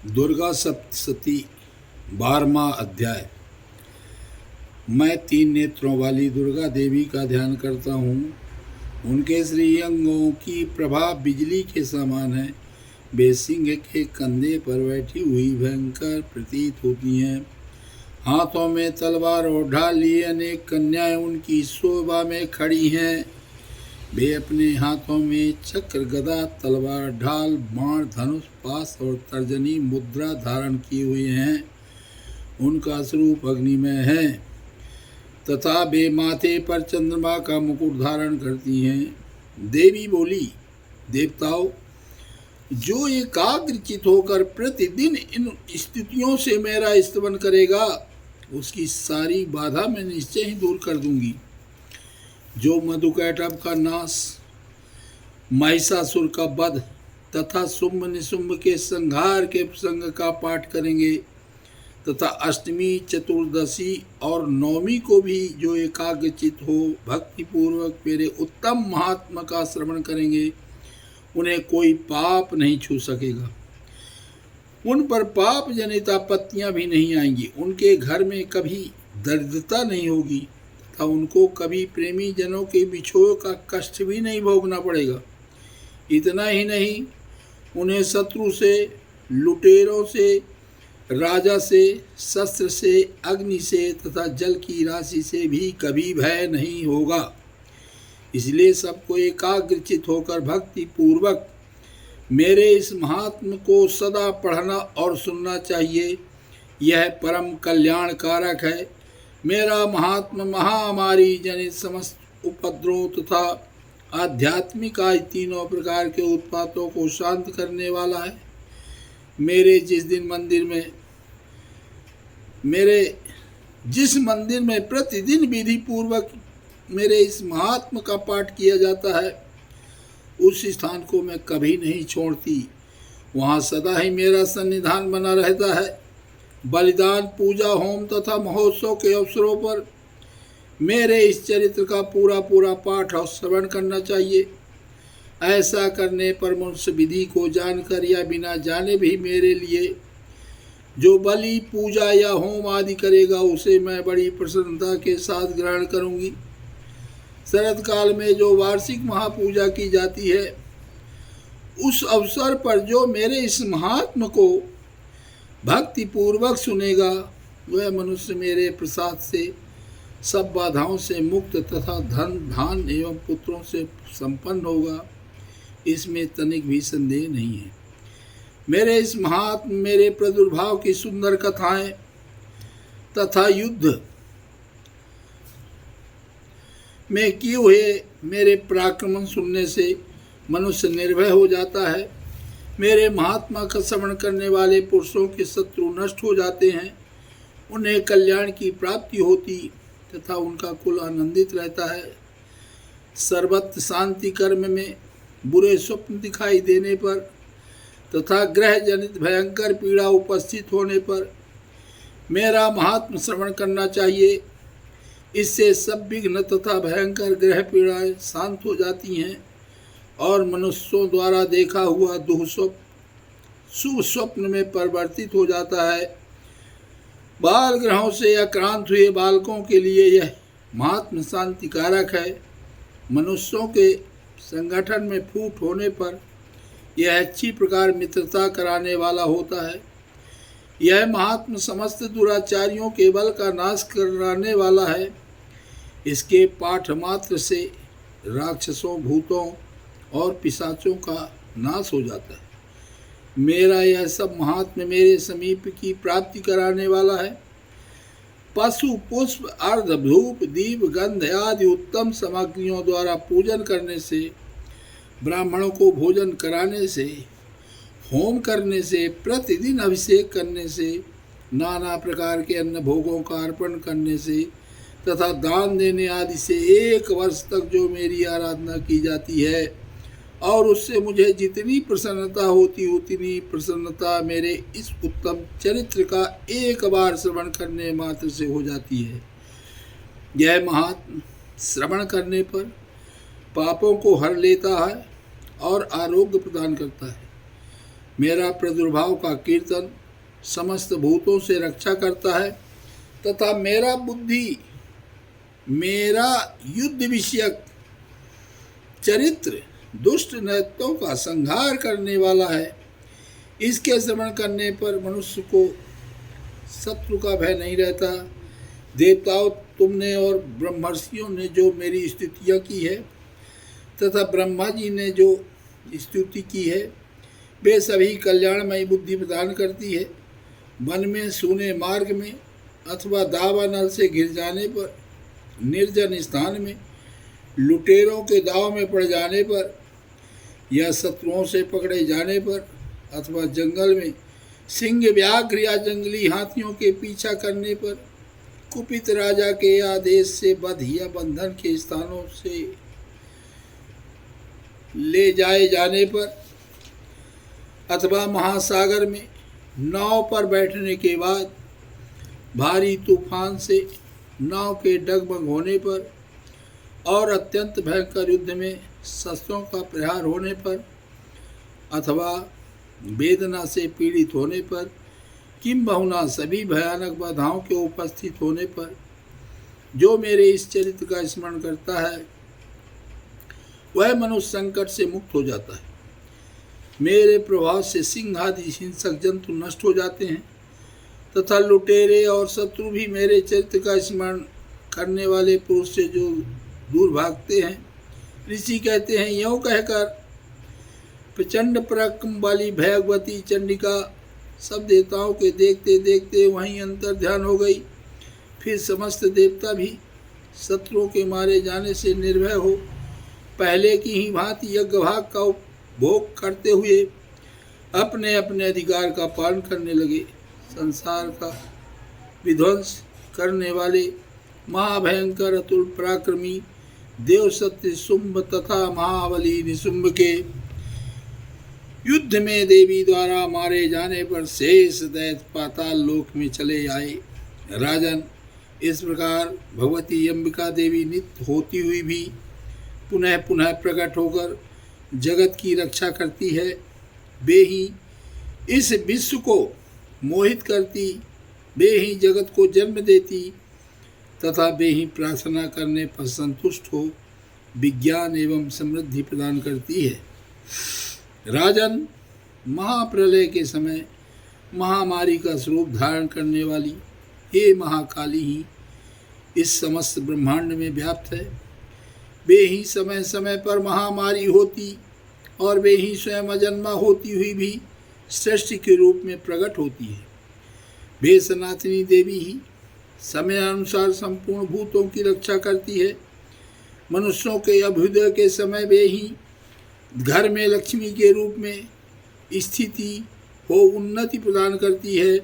दुर्गा सप्तशती 12वां अध्याय। मैं 3 नेत्रों वाली दुर्गा देवी का ध्यान करता हूँ। उनके श्रीअंगों की प्रभा बिजली के समान है। वे सिंह के कंधे पर बैठी हुई भयंकर प्रतीत होती हैं। हाथों में तलवार और ढाल लिए अनेक कन्याएं उनकी शोभा में खड़ी हैं। वे अपने हाथों में चक्र, गदा, तलवार, ढाल, बाण, धनुष, पाश और तर्जनी मुद्रा धारण किए हुए हैं। उनका स्वरूप अग्निमय है तथा वे माथे पर चंद्रमा का मुकुट धारण करती हैं। देवी बोली, देवताओं, जो एकाग्रचित होकर प्रतिदिन इन स्तुतियों से मेरा स्तवन करेगा, उसकी सारी बाधा मैं निश्चय ही दूर कर दूंगी। जो मधुकैटभ का नाश, महिषासुर का वध तथा शुंभ निशुंभ के संहार के प्रसंग का पाठ करेंगे तथा अष्टमी, चतुर्दशी और नवमी को भी जो एकाग्रचित हो भक्तिपूर्वक मेरे उत्तम महात्मा का श्रवण करेंगे, उन्हें कोई पाप नहीं छू सकेगा। उन पर पाप जनित आपत्तियां भी नहीं आएंगी। उनके घर में कभी दरिद्रता नहीं होगी तथा उनको कभी प्रेमी जनों के बिछोह का कष्ट भी नहीं भोगना पड़ेगा। इतना ही नहीं, उन्हें शत्रु से, लुटेरों से, राजा से, शस्त्र से, अग्नि से तथा जल की राशि से भी कभी भय नहीं होगा। इसलिए सबको एकाग्रचित होकर भक्ति पूर्वक मेरे इस महात्म को सदा पढ़ना और सुनना चाहिए। यह परम कल्याणकारक है। मेरा महात्म महामारी जनित समस्त उपद्रव तथा आध्यात्मिक आज तीनों प्रकार के उत्पातों को शांत करने वाला है। मेरे जिस मंदिर में प्रतिदिन विधि पूर्वक मेरे इस महात्म का पाठ किया जाता है, उस स्थान को मैं कभी नहीं छोड़ती। वहाँ सदा ही मेरा सन्निधान बना रहता है। बलिदान, पूजा, होम तथा महोत्सव के अवसरों पर मेरे इस चरित्र का पूरा पूरा पाठ और श्रवण करना चाहिए। ऐसा करने पर मनुष्य विधि को जानकर या बिना जाने भी मेरे लिए जो बलि, पूजा या होम आदि करेगा, उसे मैं बड़ी प्रसन्नता के साथ ग्रहण करूंगी। शरद काल में जो वार्षिक महापूजा की जाती है, उस अवसर पर जो मेरे इस महात्म को भक्ति पूर्वक सुनेगा, वह मनुष्य मेरे प्रसाद से सब बाधाओं से मुक्त तथा धन, धान एवं पुत्रों से संपन्न होगा। इसमें तनिक भी संदेह नहीं है। मेरे इस महात्म मेरे प्रादुर्भाव की सुंदर कथाएं तथा युद्ध में किए हुए मेरे पराक्रम सुनने से मनुष्य निर्भय हो जाता है। मेरे महात्मा का श्रवण करने वाले पुरुषों के शत्रु नष्ट हो जाते हैं। उन्हें कल्याण की प्राप्ति होती तथा उनका कुल आनंदित रहता है। सर्वत्र शांति कर्म में बुरे स्वप्न दिखाई देने पर तथा ग्रह जनित भयंकर पीड़ा उपस्थित होने पर मेरा महात्म श्रवण करना चाहिए। इससे सब विघ्न तथा भयंकर ग्रह पीड़ाएं शांत हो जाती हैं और मनुष्यों द्वारा देखा हुआ दुःस्वप्न शुभ स्वप्न में परिवर्तित हो जाता है। बाल ग्रहों से आक्रांत हुए बालकों के लिए यह महात्म शांतिकारक है। मनुष्यों के संगठन में फूट होने पर यह अच्छी प्रकार मित्रता कराने वाला होता है। यह महात्म समस्त दुराचारियों के बल का नाश कराने वाला है। इसके पाठ मात्र से राक्षसों, भूतों और पिशाचों का नाश हो जाता है। मेरा यह सब महात्म मेरे समीप की प्राप्ति कराने वाला है। पशु, पुष्प, अर्ध, धूप, दीप, गंध आदि उत्तम सामग्रियों द्वारा पूजन करने से, ब्राह्मणों को भोजन कराने से, होम करने से, प्रतिदिन अभिषेक करने से, नाना प्रकार के अन्न भोगों का अर्पण करने से तथा दान देने आदि से 1 वर्ष तक जो मेरी आराधना की जाती है और उससे मुझे जितनी प्रसन्नता होती उतनी प्रसन्नता मेरे इस उत्तम चरित्र का एक बार श्रवण करने मात्र से हो जाती है। यह महात्म श्रवण करने पर पापों को हर लेता है और आरोग्य प्रदान करता है। मेरा प्रादुर्भाव का कीर्तन समस्त भूतों से रक्षा करता है तथा मेरा बुद्धि मेरा युद्ध विषयक चरित्र दुष्ट नैत्यों का संहार करने वाला है। इसके श्रवण करने पर मनुष्य को शत्रु का भय नहीं रहता। देवताओं, तुमने और ब्रह्मर्षियों ने जो मेरी स्तुतियाँ की है तथा ब्रह्मा जी ने जो स्तुति की है, वे सभी कल्याणमयी बुद्धि प्रदान करती है। वन में, सूने मार्ग में अथवा दावानल से घिर जाने पर, निर्जन स्थान में, लुटेरों के दाव में पड़ जाने पर या शत्रुओं से पकड़े जाने पर अथवा जंगल में सिंह, व्याघ्र या जंगली हाथियों के पीछा करने पर, कुपित राजा के आदेश से बध या बंधन के स्थानों से ले जाए जाने पर अथवा महासागर में नाव पर बैठने के बाद भारी तूफान से नाव के डगमग होने पर और अत्यंत भयंकर युद्ध में शस्त्रों का प्रहार होने पर अथवा वेदना से पीड़ित होने पर, किंबहुना सभी भयानक बाधाओं के उपस्थित होने पर जो मेरे इस चरित्र का स्मरण करता है वह मनुष्य संकट से मुक्त हो जाता है। मेरे प्रभाव से सिंह आदि हिंसक जंतु नष्ट हो जाते हैं तथा लुटेरे और शत्रु भी मेरे चरित्र का स्मरण करने वाले पुरुष से जो दूर भागते हैं। ऋषि कहते हैं, यों कहकर प्रचंड पराक्रम वाली भगवती चंडिका सब देवताओं के देखते देखते वहीं अंतर ध्यान हो गई। फिर समस्त देवता भी शत्रुओं के मारे जाने से निर्भय हो पहले की ही भांति यज्ञभाग का उपभोग करते हुए अपने अपने अधिकार का पालन करने लगे। संसार का विध्वंस करने वाले महाभयंकर अतुल पराक्रमी देव सत्य शुंभ तथा महाबली निशुंभ के युद्ध में देवी द्वारा मारे जाने पर शेष दैत्य पाताल लोक में चले आए। राजन, इस प्रकार भगवती अंबिका देवी नित्य होती हुई भी पुनः पुनः प्रकट होकर जगत की रक्षा करती है। वे ही इस विश्व को मोहित करती, वे ही जगत को जन्म देती तथा वे ही प्रार्थना करने पर संतुष्ट हो विज्ञान एवं समृद्धि प्रदान करती है। राजन, महाप्रलय के समय महामारी का स्वरूप धारण करने वाली हे महाकाली ही इस समस्त ब्रह्मांड में व्याप्त है। वे ही समय समय पर महामारी होती और वे ही स्वयं अजन्मा होती हुई भी सृष्टि के रूप में प्रकट होती है। वे सनातनी देवी ही समय अनुसार संपूर्ण भूतों की रक्षा करती है। मनुष्यों के अभ्युदय के समय वे ही घर में लक्ष्मी के रूप में स्थिति हो उन्नति प्रदान करती है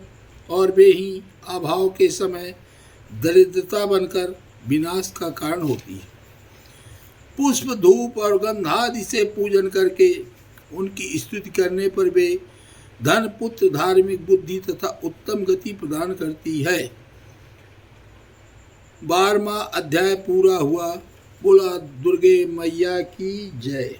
और वे ही अभाव के समय दरिद्रता बनकर विनाश का कारण होती है। पुष्प, धूप और गंधादि से पूजन करके उनकी स्तुति करने पर वे धन, पुत्र, धार्मिक बुद्धि तथा उत्तम गति प्रदान करती है। 12वां अध्याय पूरा हुआ। बोला दुर्गे मैया की जय।